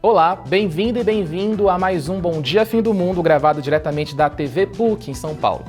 Olá, bem-vindo e bem-vindo a mais um Bom Dia Fim do Mundo, gravado diretamente da TV PUC, em São Paulo.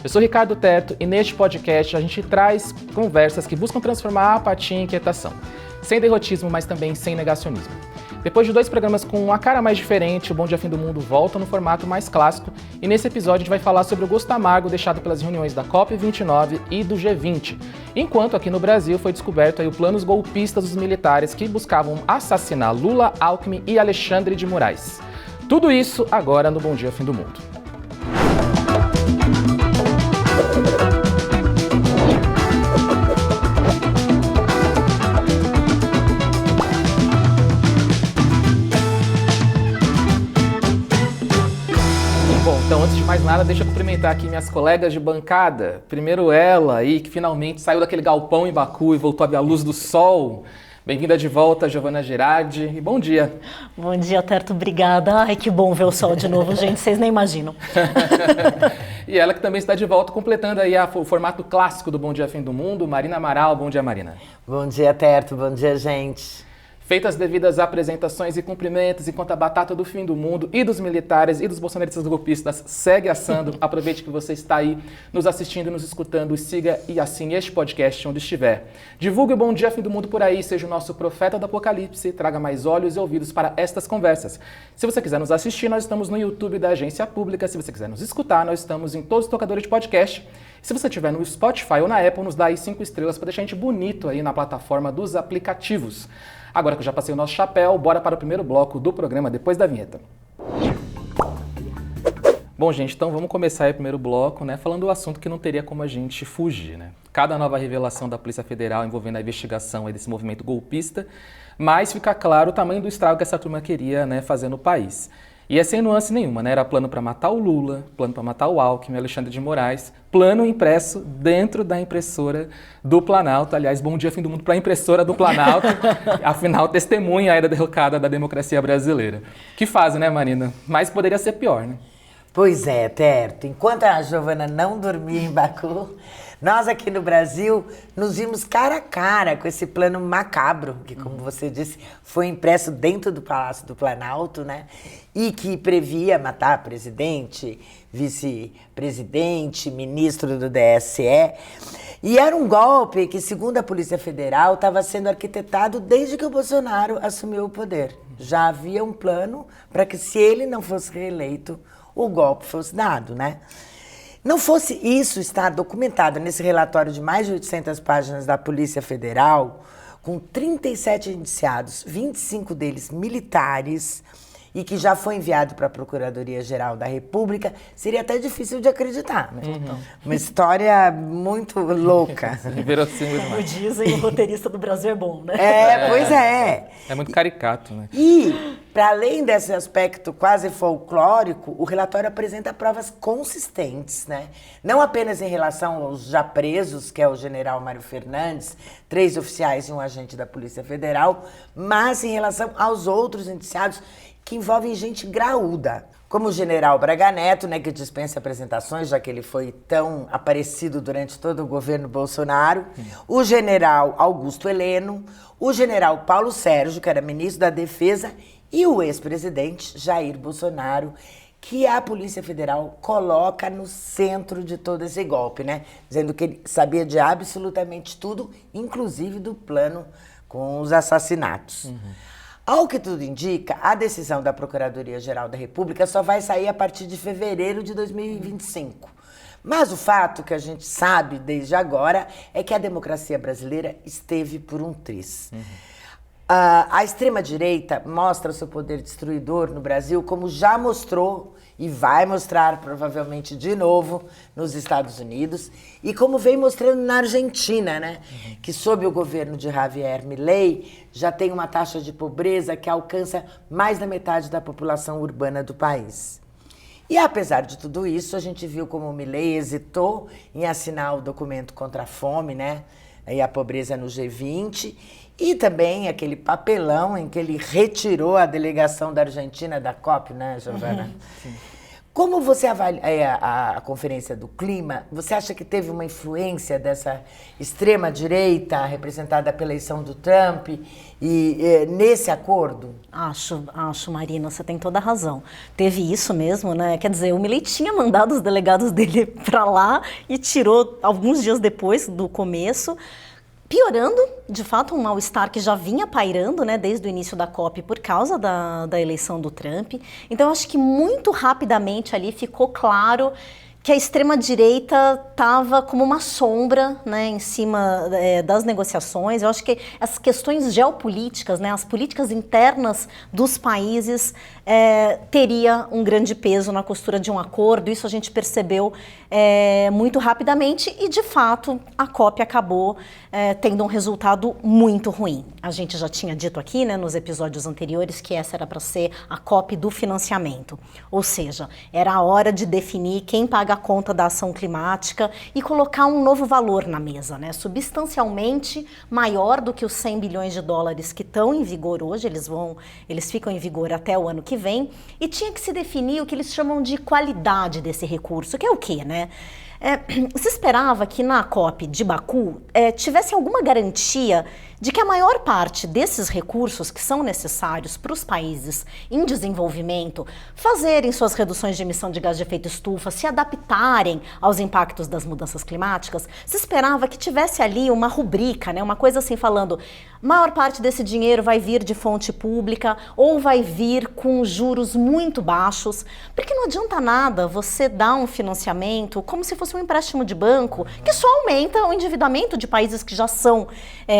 Eu sou Ricardo Teto e neste podcast a gente traz conversas que buscam transformar a apatia em inquietação, sem derrotismo, mas também sem negacionismo. Depois de 2 programas com uma cara mais diferente, o Bom Dia Fim do Mundo volta no formato mais clássico e nesse episódio a gente vai falar sobre o gosto amargo deixado pelas reuniões da COP29 e do G20, enquanto aqui no Brasil foi descoberto aí o planos golpistas dos militares que buscavam assassinar Lula, Alckmin e Alexandre de Moraes. Tudo isso agora no Bom Dia Fim do Mundo. Então, antes de mais nada, deixa eu cumprimentar aqui minhas colegas de bancada. Primeiro ela aí, que finalmente saiu daquele galpão em Baku e voltou a ver a luz do sol. Bem-vinda de volta, Giovana Girardi, e bom dia. Bom dia, Terto, obrigada. Ai, que bom ver o sol de novo, gente, vocês nem imaginam. E ela que também está de volta, completando aí o formato clássico do Bom Dia Fim do Mundo, Marina Amaral. Bom dia, Marina. Bom dia, Terto, bom dia, gente. Feitas as devidas apresentações e cumprimentos, enquanto a batata do fim do mundo e dos militares e dos bolsonaristas golpistas segue assando, aproveite que você está aí nos assistindo e nos escutando, siga e assine este podcast onde estiver. Divulgue o Bom Dia Fim do Mundo por aí, seja o nosso profeta do apocalipse, traga mais olhos e ouvidos para estas conversas. Se você quiser nos assistir, nós estamos no YouTube da Agência Pública, se você quiser nos escutar, nós estamos em todos os tocadores de podcast. Se você estiver no Spotify ou na Apple, nos dá aí 5 estrelas para deixar a gente bonito aí na plataforma dos aplicativos. Agora que eu já passei o nosso chapéu, bora para o primeiro bloco do programa depois da vinheta. Bom, gente, então vamos começar aí o primeiro bloco, né, falando do assunto que não teria como a gente fugir, né? Cada nova revelação da Polícia Federal envolvendo a investigação aí desse movimento golpista, mas fica claro o tamanho do estrago que essa turma queria, né, fazer no país. E é sem nuance nenhuma, né? Era plano para matar o Lula, plano para matar o Alckmin, Alexandre de Moraes, plano impresso dentro da impressora do Planalto. Aliás, bom dia, fim do mundo para a impressora do Planalto, afinal, testemunha aí da derrocada da democracia brasileira. Que fase, né, Marina? Mas poderia ser pior, né? Pois é, Terto. Enquanto a Giovana não dormia em Baku, nós aqui no Brasil nos vimos cara a cara com esse plano macabro, que, como você disse, foi impresso dentro do Palácio do Planalto, né? E que previa matar presidente, vice-presidente, ministro do TSE. E era um golpe que, segundo a Polícia Federal, estava sendo arquitetado desde que o Bolsonaro assumiu o poder. Já havia um plano para que, se ele não fosse reeleito, o golpe fosse dado, né? Não fosse isso estar documentado nesse relatório de mais de 800 páginas da Polícia Federal, com 37 indiciados, 25 deles militares, e que já foi enviado para a Procuradoria-Geral da República, seria até difícil de acreditar, né? Uma história muito louca. Como dizem, o roteirista do Brasil é bom, né? Pois é. É muito caricato, né? E, para além desse aspecto quase folclórico, o relatório apresenta provas consistentes, né? Não apenas em relação aos já presos, que é o general Mário Fernandes, 3 oficiais e um agente da Polícia Federal, mas em relação aos outros indiciados que envolvem gente graúda, como o general Braga Neto, né, que dispensa apresentações, já que ele foi tão aparecido durante todo o governo Bolsonaro, o general Augusto Heleno, o general Paulo Sérgio, que era ministro da Defesa, e o ex-presidente Jair Bolsonaro, que a Polícia Federal coloca no centro de todo esse golpe, né? Dizendo que ele sabia de absolutamente tudo, inclusive do plano com os assassinatos. Ao que tudo indica, a decisão da Procuradoria-Geral da República só vai sair a partir de fevereiro de 2025. Mas o fato que a gente sabe desde agora é que a democracia brasileira esteve por um triz. A extrema-direita mostra seu poder destruidor no Brasil, como já mostrou e vai mostrar provavelmente de novo nos Estados Unidos, e como vem mostrando na Argentina, né? Que sob o governo de Javier Milei já tem uma taxa de pobreza que alcança mais da metade da população urbana do país. E apesar de tudo isso, a gente viu como Milei hesitou em assinar o documento contra a fome, né? E a pobreza no G20, e também aquele papelão em que ele retirou a delegação da Argentina da COP, né, Giovana? Como você avalia a Conferência do Clima? Você acha que teve uma influência dessa extrema-direita representada pela eleição do Trump nesse acordo? Acho, Marina, você tem toda a razão. Teve isso mesmo, né? Quer dizer, o Milei tinha mandado os delegados dele para lá e tirou alguns dias depois do começo, piorando, de fato, um mal-estar que já vinha pairando, né, desde o início da COP por causa da eleição do Trump. Então, acho que muito rapidamente ali ficou claro que a extrema-direita estava como uma sombra, né, em cima das negociações. Eu acho que as questões geopolíticas, né, as políticas internas dos países teria um grande peso na costura de um acordo. Isso a gente percebeu muito rapidamente e, de fato, a COP acabou tendo um resultado muito ruim. A gente já tinha dito aqui, né, nos episódios anteriores, que essa era para ser a COP do financiamento. Ou seja, era a hora de definir quem paga a conta da ação climática e colocar um novo valor na mesa, né, substancialmente maior do que os 100 bilhões de dólares que estão em vigor hoje. Eles ficam em vigor até o ano que vem, e tinha que se definir o que eles chamam de qualidade desse recurso, que é o quê, né? Se esperava que na COP de Baku tivesse alguma garantia de que a maior parte desses recursos que são necessários para os países em desenvolvimento fazerem suas reduções de emissão de gás de efeito estufa, se adaptarem aos impactos das mudanças climáticas, se esperava que tivesse ali uma rubrica, né, uma coisa assim falando, maior parte desse dinheiro vai vir de fonte pública ou vai vir com juros muito baixos, porque não adianta nada você dar um financiamento como se fosse um empréstimo de banco, que só aumenta o endividamento de países que já são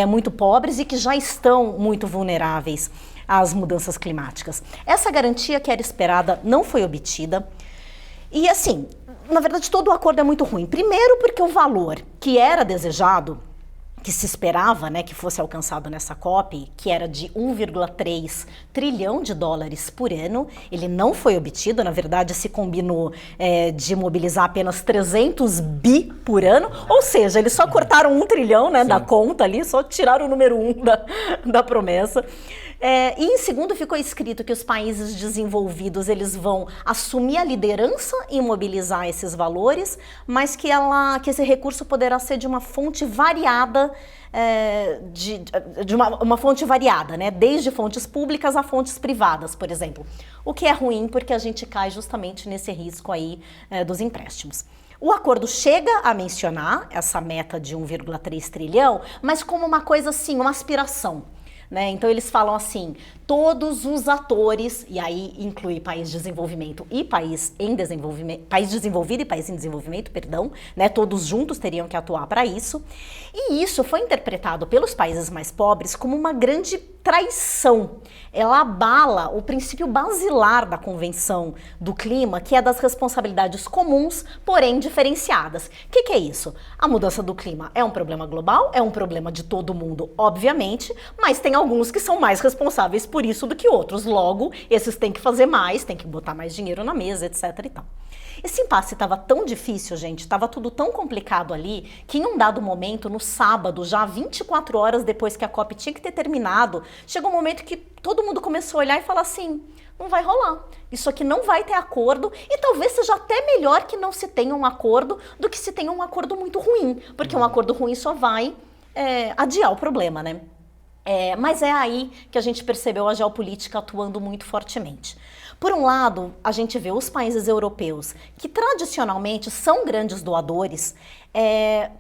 muito pobres e que já estão muito vulneráveis às mudanças climáticas. Essa garantia que era esperada não foi obtida. E assim, na verdade, todo o acordo é muito ruim. Primeiro porque o valor que era desejado, que se esperava, né, que fosse alcançado nessa COP, que era de 1,3 trilhão de dólares por ano, ele não foi obtido. Na verdade, se combinou de mobilizar apenas 300 bi por ano, ou seja, eles só cortaram 1 trilhão, né, da conta ali, só tiraram o número 1 da promessa. E em segundo ficou escrito que os países desenvolvidos eles vão assumir a liderança em mobilizar esses valores, mas que esse recurso poderá ser de uma fonte variada, uma fonte variada, né? Desde fontes públicas a fontes privadas, por exemplo. O que é ruim porque a gente cai justamente nesse risco aí dos empréstimos. O acordo chega a mencionar essa meta de 1,3 trilhão, mas como uma coisa assim, uma aspiração. Né? Então eles falam assim, todos os atores, e aí inclui país de desenvolvimento e país em desenvolvimento, país desenvolvido e país em desenvolvimento, perdão, né? Todos juntos teriam que atuar para isso. E isso foi interpretado pelos países mais pobres como uma grande traição. Ela abala o princípio basilar da Convenção do Clima, que é das responsabilidades comuns, porém diferenciadas. O que é isso? A mudança do clima é um problema global, é um problema de todo mundo, obviamente, mas tem alguns que são mais responsáveis por isso do que outros. Logo, esses têm que fazer mais, têm que botar mais dinheiro na mesa, etc. e tal. Esse impasse estava tão difícil, gente, estava tudo tão complicado ali, que em um dado momento, no sábado, já 24 horas depois que a COP tinha que ter terminado, chegou um momento que todo mundo começou a olhar e falar assim, não vai rolar, isso aqui não vai ter acordo e talvez seja até melhor que não se tenha um acordo do que se tenha um acordo muito ruim, porque um acordo ruim só vai adiar o problema, né? Mas é aí que a gente percebeu a geopolítica atuando muito fortemente. Por um lado, a gente vê os países europeus, que tradicionalmente são grandes doadores,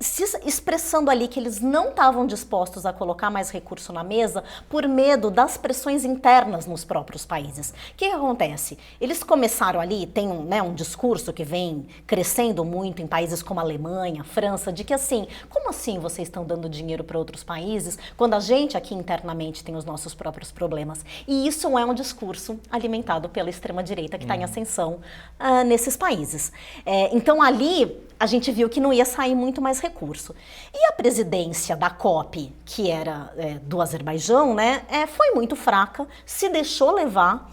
se expressando ali que eles não estavam dispostos a colocar mais recurso na mesa por medo das pressões internas nos próprios países. O que acontece? Eles começaram ali, tem um discurso que vem crescendo muito em países como a Alemanha, França, de que assim, como assim vocês estão dando dinheiro para outros países quando a gente aqui internamente tem os nossos próprios problemas? E isso é um discurso alimentado pela extrema-direita que está em ascensão nesses países. Então ali a gente viu que não ia sair muito mais recurso. E a presidência da COP, que era do Azerbaijão, né, foi muito fraca, se deixou levar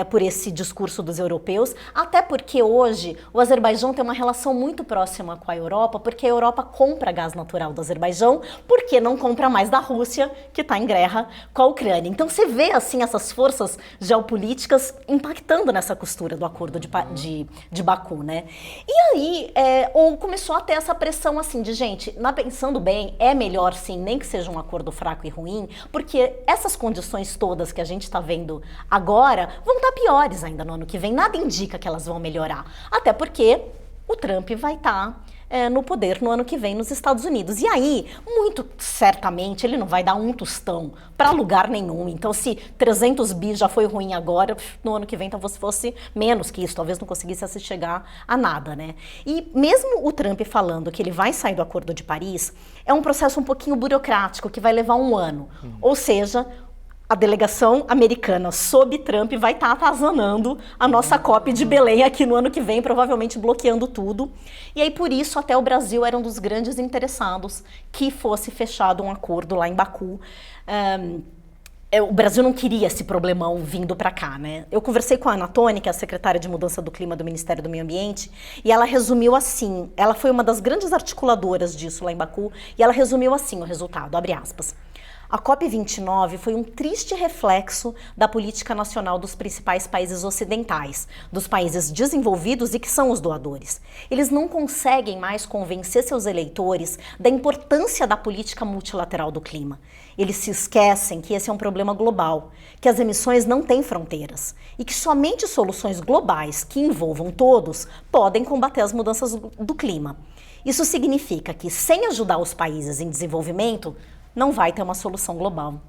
por esse discurso dos europeus, até porque hoje o Azerbaijão tem uma relação muito próxima com a Europa, porque a Europa compra gás natural do Azerbaijão, porque não compra mais da Rússia, que está em guerra com a Ucrânia. Então você vê assim essas forças geopolíticas impactando nessa costura do acordo de Baku, né? E aí ou começou a ter essa pressão assim de gente, pensando bem, é melhor sim, nem que seja um acordo fraco e ruim, porque essas condições todas que a gente está vendo agora vão estar piores ainda no ano que vem. Nada indica que elas vão melhorar. Até porque o Trump vai estar no poder no ano que vem nos Estados Unidos. E aí, muito certamente, ele não vai dar um tostão para lugar nenhum. Então, se 300 bi já foi ruim agora, no ano que vem talvez fosse menos que isso. Talvez não conseguisse se chegar a nada, né? E mesmo o Trump falando que ele vai sair do Acordo de Paris, é um processo um pouquinho burocrático, que vai levar um ano. Ou seja, a delegação americana sob Trump vai estar atazanando a nossa COP de Belém aqui no ano que vem, provavelmente bloqueando tudo. E aí, por isso, até o Brasil era um dos grandes interessados que fosse fechado um acordo lá em Baku. O Brasil não queria esse problemão vindo para cá, né? Eu conversei com a Ana Toni, que é a secretária de Mudança do Clima do Ministério do Meio Ambiente, e ela resumiu assim, ela foi uma das grandes articuladoras disso lá em Baku, e ela resumiu assim o resultado, abre aspas. A COP29 foi um triste reflexo da política nacional dos principais países ocidentais, dos países desenvolvidos e que são os doadores. Eles não conseguem mais convencer seus eleitores da importância da política multilateral do clima. Eles se esquecem que esse é um problema global, que as emissões não têm fronteiras e que somente soluções globais que envolvam todos podem combater as mudanças do clima. Isso significa que, sem ajudar os países em desenvolvimento, não vai ter uma solução global.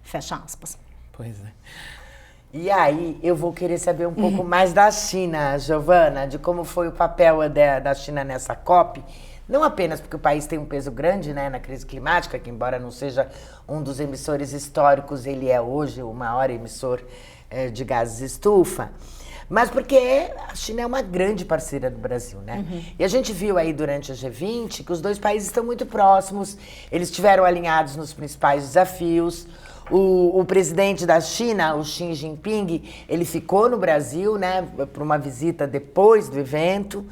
Fecha aspas. Pois é. E aí, eu vou querer saber um pouco mais da China, Giovana, de como foi o papel da China nessa COP. Não apenas porque o país tem um peso grande, né, na crise climática, que embora não seja um dos emissores históricos, ele é hoje o maior emissor de gases estufa. Mas porque a China é uma grande parceira do Brasil, né? E a gente viu aí durante a G20 que os dois países estão muito próximos, eles estiveram alinhados nos principais desafios. O presidente da China, o Xi Jinping, ele ficou no Brasil, né, para uma visita depois do evento.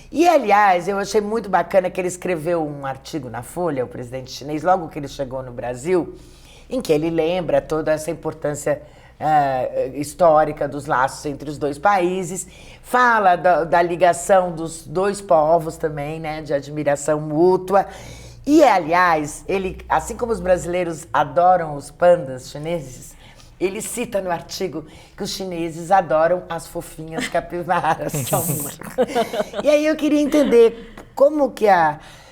E, aliás, eu achei muito bacana que ele escreveu um artigo na Folha, o presidente chinês, logo que ele chegou no Brasil, em que ele lembra toda essa importância histórica dos laços entre os dois países, fala da ligação dos dois povos também, né, de admiração mútua. E, aliás, ele, assim como os brasileiros adoram os pandas chineses, ele cita no artigo que os chineses adoram as fofinhas capivaras. Que amor. E aí eu queria entender como que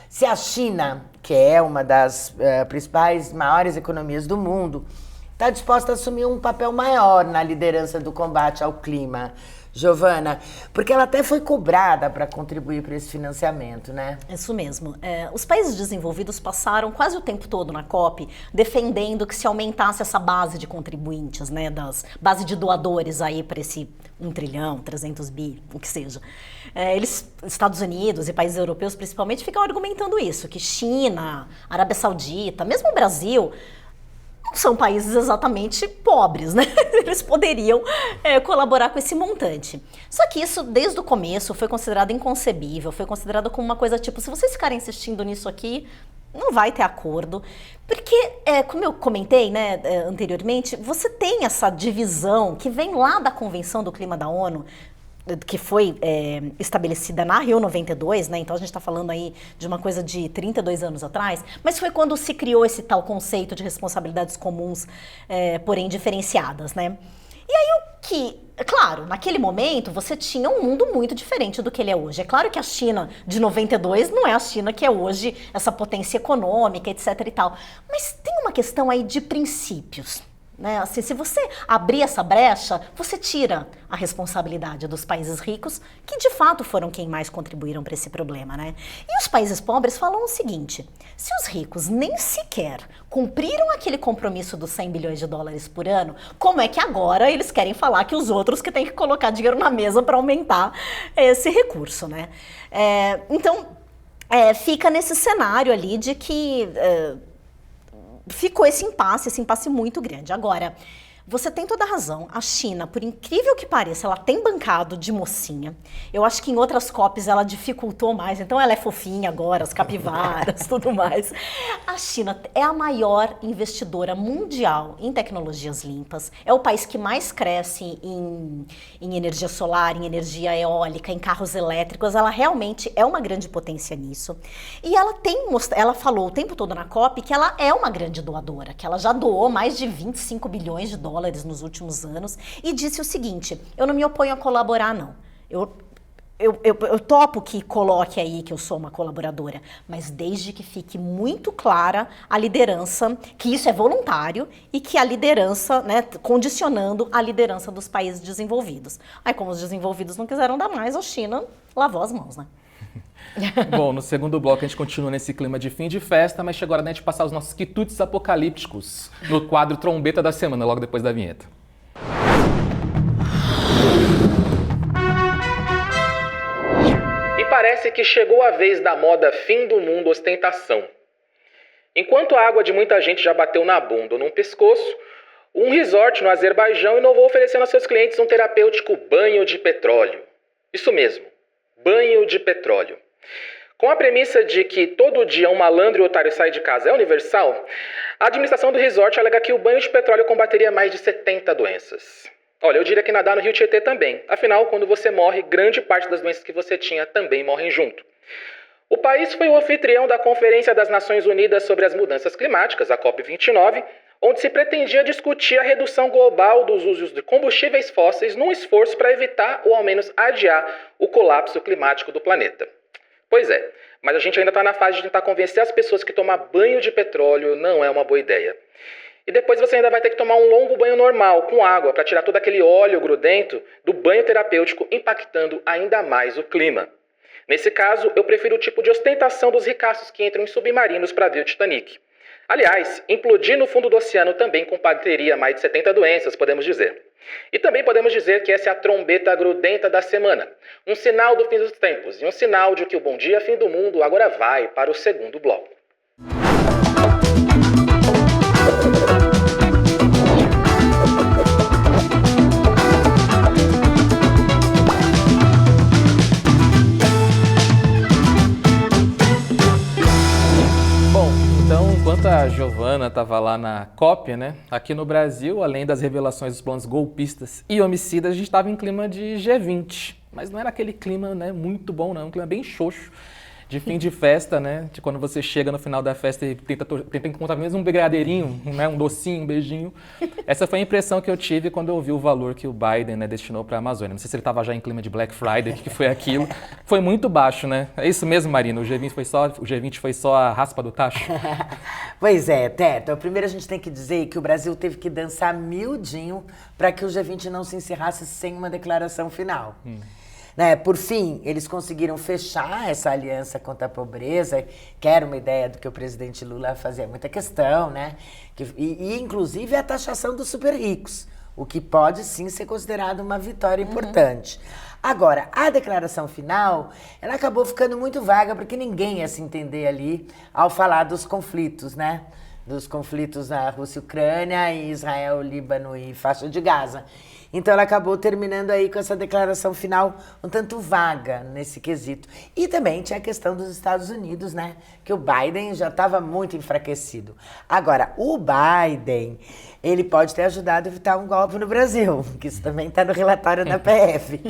se a China, que é uma das principais, maiores economias do mundo, está disposta a assumir um papel maior na liderança do combate ao clima, Giovana, porque ela até foi cobrada para contribuir para esse financiamento, né? Isso mesmo. Os países desenvolvidos passaram quase o tempo todo na COP defendendo que se aumentasse essa base de contribuintes, né, base de doadores aí para esse 1 trilhão, 300 bi, o que seja. Estados Unidos e países europeus principalmente ficam argumentando isso, que China, Arábia Saudita, mesmo o Brasil, não são países exatamente pobres, né? Eles poderiam colaborar com esse montante. Só que isso, desde o começo, foi considerado inconcebível, foi considerado como uma coisa tipo, se vocês ficarem insistindo nisso aqui, não vai ter acordo. Porque, como eu comentei, né, anteriormente, você tem essa divisão que vem lá da Convenção do Clima da ONU, que foi estabelecida na Rio 92, né? Então a gente está falando aí de uma coisa de 32 anos atrás, mas foi quando se criou esse tal conceito de responsabilidades comuns, porém diferenciadas, né? E aí claro, naquele momento você tinha um mundo muito diferente do que ele é hoje. É claro que a China de 92 não é a China que é hoje, essa potência econômica, etc e tal. Mas tem uma questão aí de princípios. Né? Assim, se você abrir essa brecha, você tira a responsabilidade dos países ricos, que de fato foram quem mais contribuíram para esse problema, né? E os países pobres falam o seguinte: se os ricos nem sequer cumpriram aquele compromisso dos 100 bilhões de dólares por ano, como é que agora eles querem falar que os outros que têm que colocar dinheiro na mesa para aumentar esse recurso, né? Então, fica nesse cenário ali de que ficou esse impasse muito grande. Agora, Você tem toda a razão. A China, por incrível que pareça, ela tem bancado de mocinha. Eu acho que em outras COPs ela dificultou mais, então ela é fofinha agora, as capivaras, tudo mais. A China é a maior investidora mundial em tecnologias limpas. É o país que mais cresce em energia solar, em energia eólica, em carros elétricos. Ela realmente é uma grande potência nisso. E ela falou o tempo todo na COP que ela é uma grande doadora, que ela já doou mais de 25 bilhões de dólares nos últimos anos, e disse o seguinte: eu não me oponho a colaborar, não. Eu topo que coloque aí que eu sou uma colaboradora, mas desde que fique muito clara a liderança, que isso é voluntário e que a liderança, né, condicionando a liderança dos países desenvolvidos. Aí, como os desenvolvidos não quiseram dar mais, a China lavou as mãos, né? Bom, no segundo bloco a gente continua nesse clima de fim de festa, mas chegou a hora da gente passar os nossos quitutes apocalípticos no quadro Trombeta da Semana, logo depois da vinheta. E parece que chegou a vez da moda fim do mundo ostentação. Enquanto a água de muita gente já bateu na bunda ou no pescoço, um resort no Azerbaijão inovou oferecendo a seus clientes um terapêutico banho de petróleo. Isso mesmo, banho de petróleo. Com a premissa de que todo dia um malandro e otário sai de casa é universal, a administração do resort alega que o banho de petróleo combateria mais de 70 doenças. Olha, eu diria que nadar no Rio Tietê também. Afinal, quando você morre, grande parte das doenças que você tinha também morrem junto. O país foi o anfitrião da Conferência das Nações Unidas sobre as Mudanças Climáticas, a COP29, onde se pretendia discutir a redução global dos usos de combustíveis fósseis num esforço para evitar ou ao menos adiar o colapso climático do planeta. Pois é, mas a gente ainda está na fase de tentar convencer as pessoas que tomar banho de petróleo não é uma boa ideia. E depois você ainda vai ter que tomar um longo banho normal, com água, para tirar todo aquele óleo grudento do banho terapêutico, impactando ainda mais o clima. Nesse caso, eu prefiro o tipo de ostentação dos ricaços que entram em submarinos para ver o Titanic. Aliás, implodir no fundo do oceano também combateria mais de 70 doenças, podemos dizer. E também podemos dizer que essa é a trombeta grudenta da semana. Um sinal do fim dos tempos e um sinal de que o Bom Dia Fim do Mundo agora vai para o segundo bloco. Enquanto a Giovana estava lá na COP, né, aqui no Brasil, além das revelações dos planos golpistas e homicidas, a gente estava em clima de G20. Mas não era aquele clima, né, muito bom, não. Um clima bem xoxo, de fim de festa, né? De quando você chega no final da festa e tenta encontrar mesmo um brigadeirinho, né, um docinho, um beijinho. Essa foi a impressão que eu tive quando eu vi o valor que o Biden, né, destinou para a Amazônia. Não sei se ele estava já em clima de Black Friday, o que foi aquilo. Foi muito baixo, né? É isso mesmo, Marina? O G20 foi só a raspa do tacho? Pois é, Teto. Primeiro a gente tem que dizer que o Brasil teve que dançar miudinho para que o G20 não se encerrasse sem uma declaração final. Né? Por fim, eles conseguiram fechar essa aliança contra a pobreza, que era uma ideia do que o presidente Lula fazia muita questão, né? E inclusive a taxação dos super ricos, o que pode sim ser considerado uma vitória importante. Agora, a declaração final, ela acabou ficando muito vaga, porque ninguém ia se entender ali ao falar dos conflitos, né? Dos conflitos na Rússia e Ucrânia, e Israel, Líbano e faixa de Gaza. Então ela acabou terminando aí com essa declaração final um tanto vaga nesse quesito. E também tinha a questão dos Estados Unidos, né? Que o Biden já estava muito enfraquecido. Agora, o Biden, ele pode ter ajudado a evitar um golpe no Brasil, que isso também está no relatório da PF.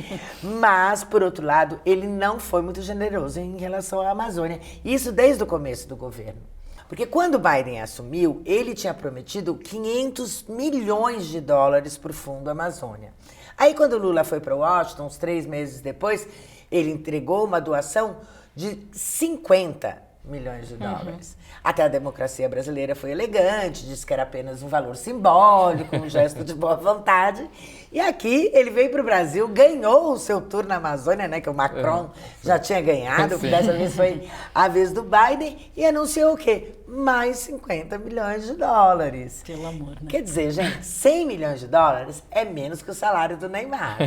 Mas, por outro lado, ele não foi muito generoso em relação à Amazônia. Isso desde o começo do governo. Porque quando o Biden assumiu, ele tinha prometido 500 milhões de dólares para o Fundo Amazônia. Aí quando o Lula foi para Washington, uns 3 meses depois, ele entregou uma doação de 50 milhões de dólares. Até a democracia brasileira foi elegante, disse que era apenas um valor simbólico, um gesto de boa vontade. E aqui ele veio para o Brasil, ganhou o seu tour na Amazônia, né, que o Macron já tinha ganhado, dessa vez foi a vez do Biden, e anunciou o quê? Mais 50 milhões de dólares. Pelo amor, né? Quer dizer, gente, 100 milhões de dólares é menos que o salário do Neymar.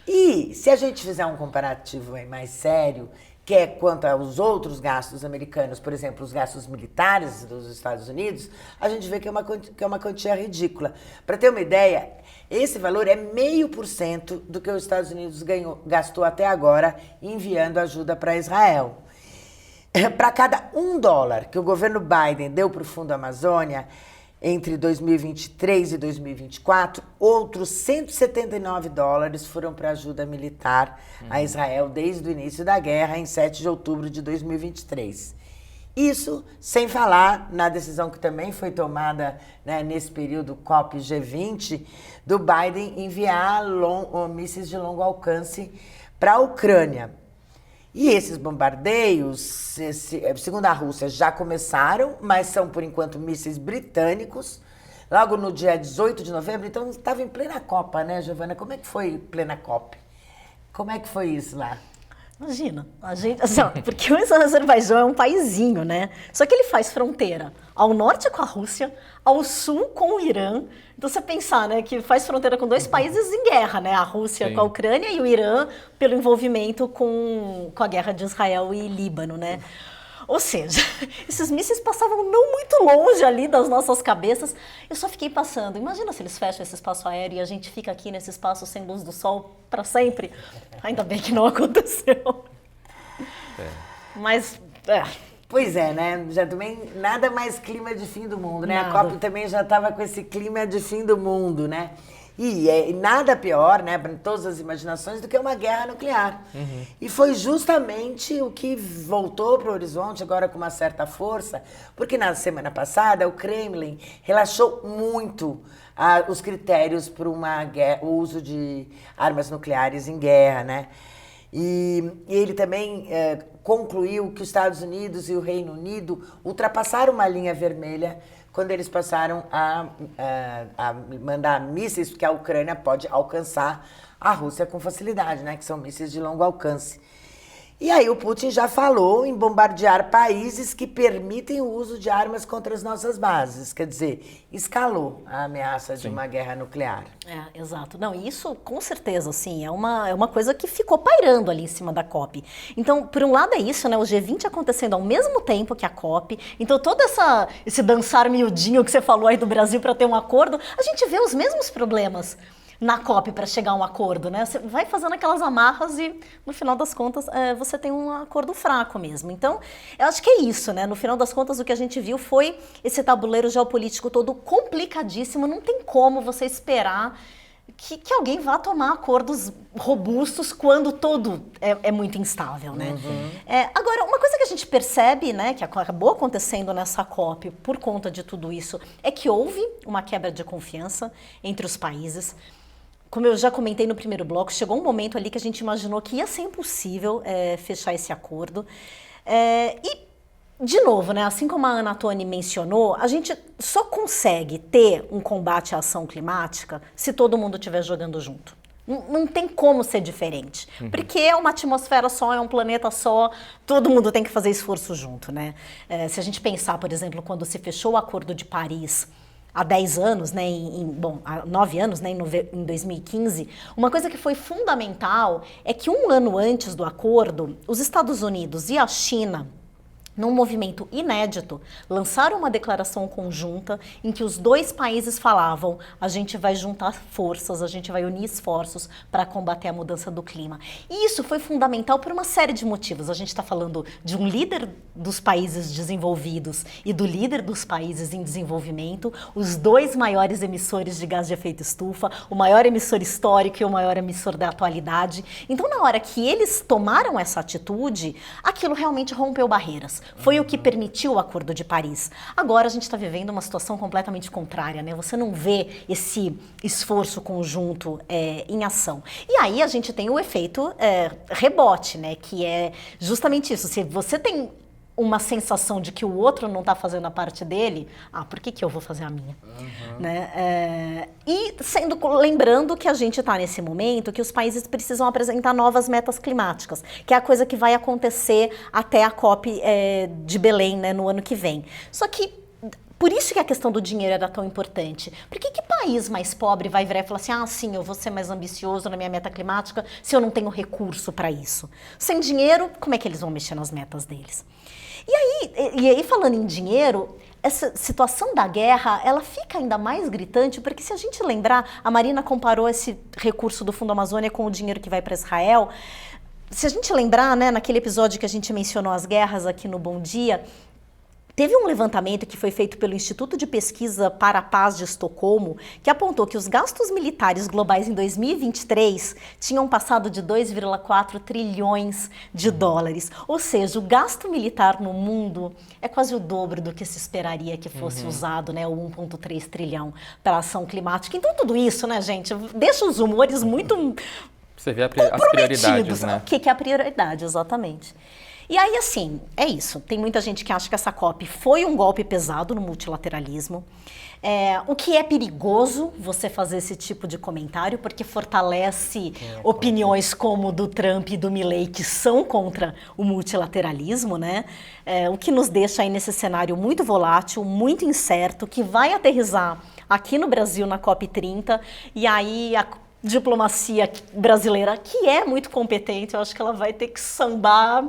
E se a gente fizer um comparativo aí mais sério, que é quanto aos outros gastos americanos, por exemplo, os gastos militares dos Estados Unidos, a gente vê que é uma quantia ridícula. Para ter uma ideia, esse valor é 0,5% do que os Estados Unidos gastou até agora enviando ajuda para Israel. Para cada $1 que o governo Biden deu para o Fundo Amazônia, entre 2023 e 2024, outros $179 foram para ajuda militar a Israel desde o início da guerra, em 7 de outubro de 2023. Isso sem falar na decisão que também foi tomada, né, nesse período COP G20, do Biden enviar mísseis de longo alcance para a Ucrânia. E esses bombardeios, segundo a Rússia, já começaram, mas são, por enquanto, mísseis britânicos. Logo no dia 18 de novembro, então estava em plena Copa, né, Giovana? Como é que foi plena COP? Como é que foi isso lá? Imagina, a gente, assim, ó, porque o Azerbaijão é um paizinho, né? Só que ele faz fronteira ao norte com a Rússia, ao sul com o Irã. Então você pensar, né, que faz fronteira com dois países em guerra, né? A Rússia com a Ucrânia e o Irã pelo envolvimento com a guerra de Israel e Líbano, né? Ou seja, esses mísseis passavam não muito longe ali das nossas cabeças. Eu só fiquei passando. Imagina se eles fecham esse espaço aéreo e a gente fica aqui nesse espaço sem luz do sol para sempre. Ainda bem que não aconteceu. Mas, Pois é, né? Já também nada mais clima de fim do mundo, né? Nada. A COP também já estava com esse clima de fim do mundo, né? E nada pior, né, para todas as imaginações, do que uma guerra nuclear. E foi justamente o que voltou para o horizonte agora com uma certa força, porque na semana passada o Kremlin relaxou muito os critérios para o uso de armas nucleares em guerra, né? E ele também concluiu que os Estados Unidos e o Reino Unido ultrapassaram uma linha vermelha quando eles passaram a mandar mísseis que a Ucrânia pode alcançar a Rússia com facilidade, né? Que são mísseis de longo alcance. E aí o Putin já falou em bombardear países que permitem o uso de armas contra as nossas bases. Quer dizer, escalou a ameaça de uma guerra nuclear. Exato. Não, isso com certeza, sim, é uma coisa que ficou pairando ali em cima da COP. Então, por um lado é isso, né, o G20 acontecendo ao mesmo tempo que a COP. Então, todo esse dançar miudinho que você falou aí do Brasil para ter um acordo, a gente vê os mesmos problemas na COP para chegar a um acordo, né? Você vai fazendo aquelas amarras e, no final das contas, você tem um acordo fraco mesmo. Então, eu acho que é isso, né? No final das contas, o que a gente viu foi esse tabuleiro geopolítico todo complicadíssimo. Não tem como você esperar que alguém vá tomar acordos robustos quando todo é muito instável, né? Agora, uma coisa que a gente percebe, né, que acabou acontecendo nessa COP por conta de tudo isso, é que houve uma quebra de confiança entre os países. Como eu já comentei no primeiro bloco, chegou um momento ali que a gente imaginou que ia ser impossível fechar esse acordo. E, de novo, né, assim como a Ana Toni mencionou, a gente só consegue ter um combate à ação climática se todo mundo estiver jogando junto. Não tem como ser diferente, porque é uma atmosfera só, é um planeta só, todo mundo tem que fazer esforço junto, né? Se a gente pensar, por exemplo, quando se fechou o Acordo de Paris há 10 anos, né, há 9 anos, né, em 2015, uma coisa que foi fundamental é que um ano antes do acordo, os Estados Unidos e a China, num movimento inédito, lançaram uma declaração conjunta em que os dois países falavam: a gente vai juntar forças, a gente vai unir esforços para combater a mudança do clima. E isso foi fundamental por uma série de motivos. A gente está falando de um líder dos países desenvolvidos e do líder dos países em desenvolvimento, os dois maiores emissores de gás de efeito estufa, o maior emissor histórico e o maior emissor da atualidade. Então, na hora que eles tomaram essa atitude, aquilo realmente rompeu barreiras. Foi o que permitiu o Acordo de Paris. Agora a gente está vivendo uma situação completamente contrária, né? Você não vê esse esforço conjunto em ação. E aí a gente tem o efeito rebote, né? Que é justamente isso. Se você tem uma sensação de que o outro não está fazendo a parte dele, por que eu vou fazer a minha? Né? E lembrando que a gente está nesse momento que os países precisam apresentar novas metas climáticas, que é a coisa que vai acontecer até a COP de Belém, né, no ano que vem. Só que Por isso que a questão do dinheiro era tão importante. Porque que país mais pobre vai virar e falar assim, sim, eu vou ser mais ambicioso na minha meta climática se eu não tenho recurso para isso? Sem dinheiro, como é que eles vão mexer nas metas deles? E aí, falando em dinheiro, essa situação da guerra, ela fica ainda mais gritante, porque se a gente lembrar, a Marina comparou esse recurso do Fundo Amazônia com o dinheiro que vai para Israel. Se a gente lembrar, né, naquele episódio que a gente mencionou as guerras aqui no Bom Dia, teve um levantamento que foi feito pelo Instituto de Pesquisa para a Paz de Estocolmo, que apontou que os gastos militares globais em 2023 tinham passado de 2,4 trilhões de dólares. Ou seja, o gasto militar no mundo é quase o dobro do que se esperaria que fosse usado, né, o 1,3 trilhão para a ação climática. Então tudo isso, né, gente, deixa os humores muito... Você vê as prioridades, né? O que é a prioridade, exatamente. E aí, assim, é isso. Tem muita gente que acha que essa COP foi um golpe pesado no multilateralismo. O que é perigoso você fazer esse tipo de comentário, porque fortalece opiniões como do Trump e do Milley, que são contra o multilateralismo, né? O que nos deixa aí nesse cenário muito volátil, muito incerto, que vai aterrissar aqui no Brasil na COP30, e aí a diplomacia brasileira, que é muito competente, eu acho que ela vai ter que sambar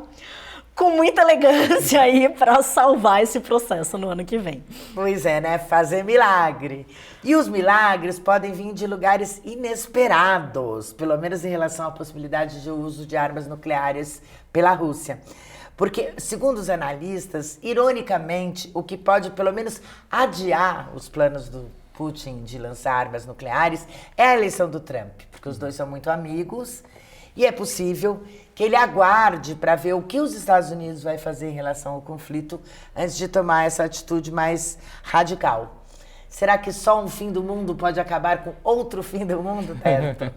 com muita elegância aí para salvar esse processo no ano que vem. Pois é, né? Fazer milagre. E os milagres podem vir de lugares inesperados, pelo menos em relação à possibilidade de uso de armas nucleares pela Rússia. Porque, segundo os analistas, ironicamente, o que pode pelo menos adiar os planos do Putin de lançar armas nucleares é a eleição do Trump, porque os dois são muito amigos e é possível que ele aguarde para ver o que os Estados Unidos vai fazer em relação ao conflito antes de tomar essa atitude mais radical. Será que só um fim do mundo pode acabar com outro fim do mundo, Teto?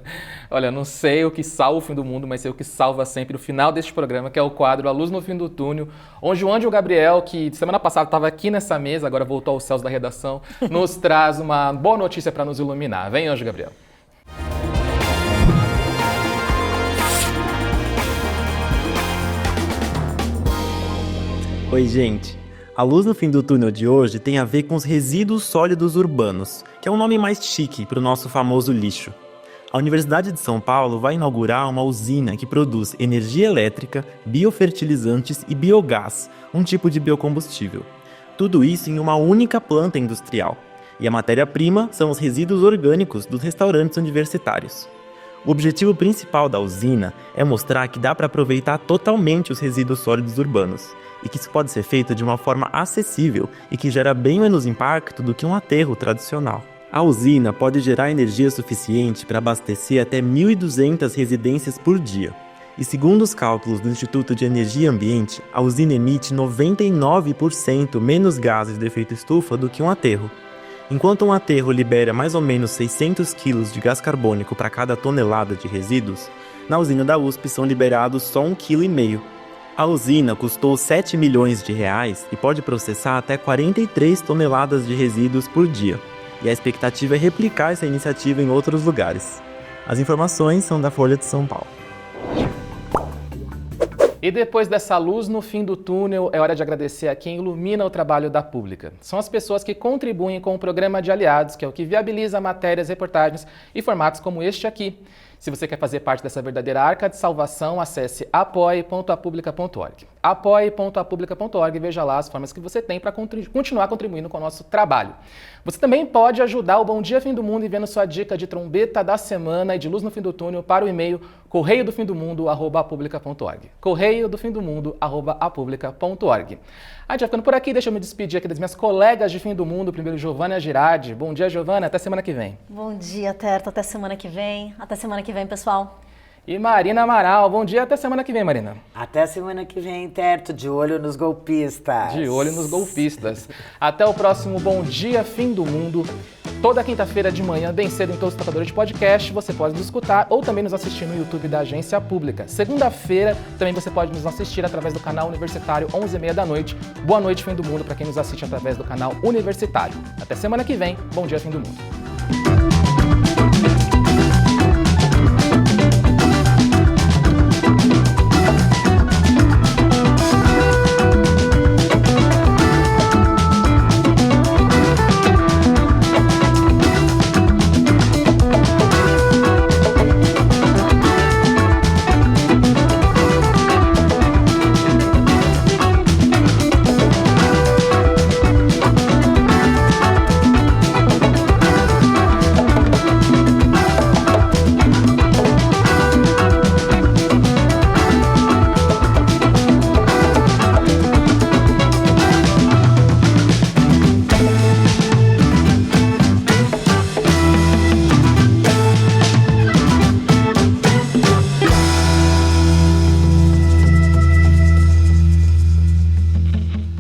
Olha, não sei o que salva o fim do mundo, mas sei o que salva sempre o final deste programa, que é o quadro A Luz no Fim do Túnel, onde o Andy e o Gabriel, que semana passada estava aqui nessa mesa, agora voltou aos céus da redação, nos traz uma boa notícia para nos iluminar. Vem, Anjo Gabriel. Oi, gente. A luz no fim do túnel de hoje tem a ver com os resíduos sólidos urbanos, que é um nome mais chique para o nosso famoso lixo. A Universidade de São Paulo vai inaugurar uma usina que produz energia elétrica, biofertilizantes e biogás, um tipo de biocombustível. Tudo isso em uma única planta industrial. E a matéria-prima são os resíduos orgânicos dos restaurantes universitários. O objetivo principal da usina é mostrar que dá para aproveitar totalmente os resíduos sólidos urbanos, e que isso pode ser feito de uma forma acessível e que gera bem menos impacto do que um aterro tradicional. A usina pode gerar energia suficiente para abastecer até 1.200 residências por dia. E segundo os cálculos do Instituto de Energia e Ambiente, a usina emite 99% menos gases de efeito estufa do que um aterro. Enquanto um aterro libera mais ou menos 600 kg de gás carbônico para cada tonelada de resíduos, na usina da USP são liberados só 1,5 kg. A usina custou 7 milhões de reais e pode processar até 43 toneladas de resíduos por dia. E a expectativa é replicar essa iniciativa em outros lugares. As informações são da Folha de São Paulo. E depois dessa luz no fim do túnel, é hora de agradecer a quem ilumina o trabalho da Pública. São as pessoas que contribuem com o programa de aliados, que é o que viabiliza matérias, reportagens e formatos como este aqui. Se você quer fazer parte dessa verdadeira arca de salvação, acesse apoie.apublica.org. apoie.apublica.org e veja lá as formas que você tem para continuar contribuindo com o nosso trabalho. Você também pode ajudar o Bom Dia Fim do Mundo enviando sua dica de trombeta da semana e de luz no fim do túnel para o e-mail correiodofimdomundo@apublica.org. correiodofimdomundo@apublica.org. A gente vai ficando por aqui, deixa eu me despedir aqui das minhas colegas de Fim do Mundo, primeiro Giovana Girardi. Bom dia, Giovana, até semana que vem. Bom dia, Terto, até semana que vem. Até semana que vem, pessoal. E Marina Amaral, bom dia, até semana que vem, Marina. Até semana que vem, Terto, de olho nos golpistas. De olho nos golpistas. Até o próximo Bom Dia Fim do Mundo. Toda quinta-feira de manhã, bem cedo em todos os tocadores de podcast, você pode nos escutar ou também nos assistir no YouTube da Agência Pública. Segunda-feira, também você pode nos assistir através do canal Universitário, 11h30 da noite. Boa noite, Fim do Mundo, para quem nos assiste através do canal Universitário. Até semana que vem, Bom Dia Fim do Mundo.